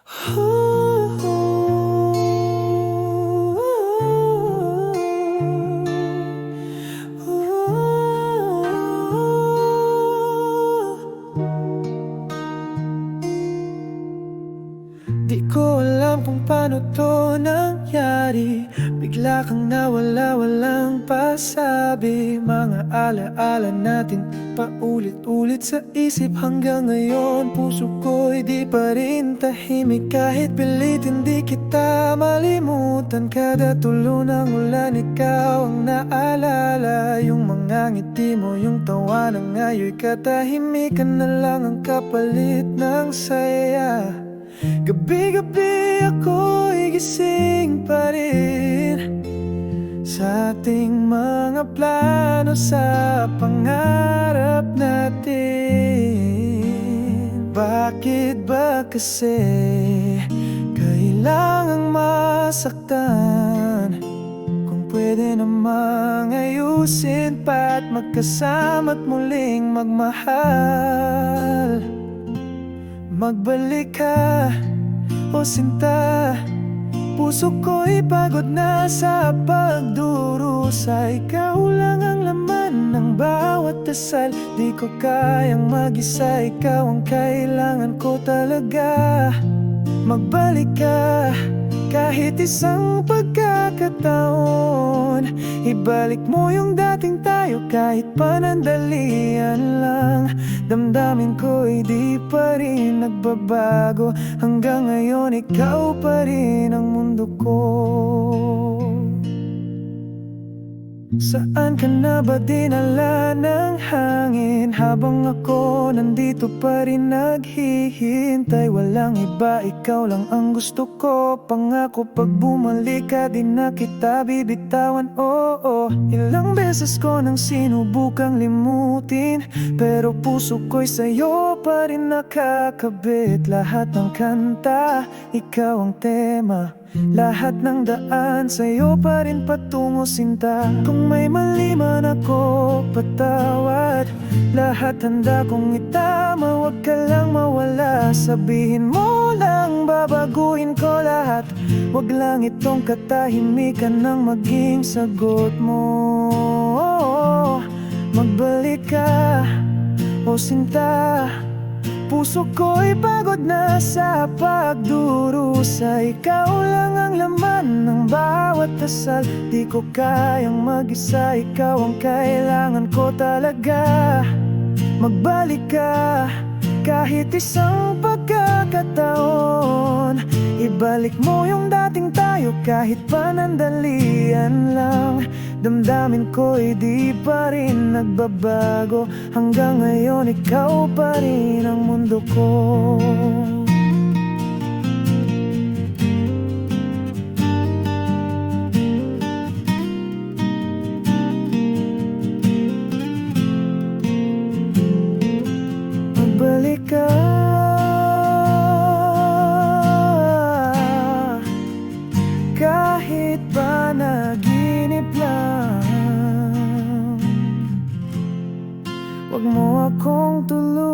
Di ko alam kung paano to nangyari. Bigla kang nawala, walang pasabi. Mga alaala natin paulit-ulit sa isip. Hanggang ngayon puso ko'y di pa rin tahimik. Kahit pilitin di kita malimutan. Kada tulo ng ulan ikaw ang naalala. Yung mga ngiti mo, yung tawa na ngayo'y katahimikan na lang ang kapalit ng saya. Gabi-gabi ako'y gising pa rin sa ating mga plano, sa pangarap natin. Bakit ba kasi kailangang masaktan? Kung pwede namang ayusin pa at magkasama't muling magmahal. Magbalik ka, o sinta. Puso ko'y pagod na sa pagdurusa. Ikaw lang ang laman ng bawat dasal. Di ko kayang mag-isa, ikaw ang kailangan ko talaga. Magbalik ka, kahit isang pagkakataon. Ibalik mo yung dating tayo kahit panandalian lang. Damdamin ko'y di pa rin nagbabago. Hanggang ngayon ikaw pa rin ang mundo ko. Saan ka na ba dinala ng hangin? Habang ako nandito pa rin naghihintay. Walang iba, ikaw lang ang gusto ko. Pangako pag bumalik ka di na kita bibitawan. Oo, ilang beses ko nang sinubukang limutin, pero puso ko'y sa'yo pa rin nakakabit. Lahat ng kanta, ikaw ang tema. Lahat ng daan sa'yo pa rin patungo, sinta. Kung may mali man ako, patawad. Lahat handa kong itama, huwag ka lang mawala. Sabihin mo lang, babaguhin ko lahat. Huwag lang itong katahimikan nang maging sagot mo. Magbalik ka, o sinta. Puso ko'y pagod na sa pagdurusa. Ikaw lang ang laman ng bawat dasal. Di ko kayang mag-isa, ikaw ang kailangan ko talaga. Magbalik ka, kahit isang pagkakataon. Ibalik mo yung dating tayo kahit panandalian lang. Damdamin ko'y di pa rin nagbabago. Hanggang ngayon ikaw pa rin ang mundo ko. Magbalik ka, kahit panaginip lang. Huwag mo akong tuluyan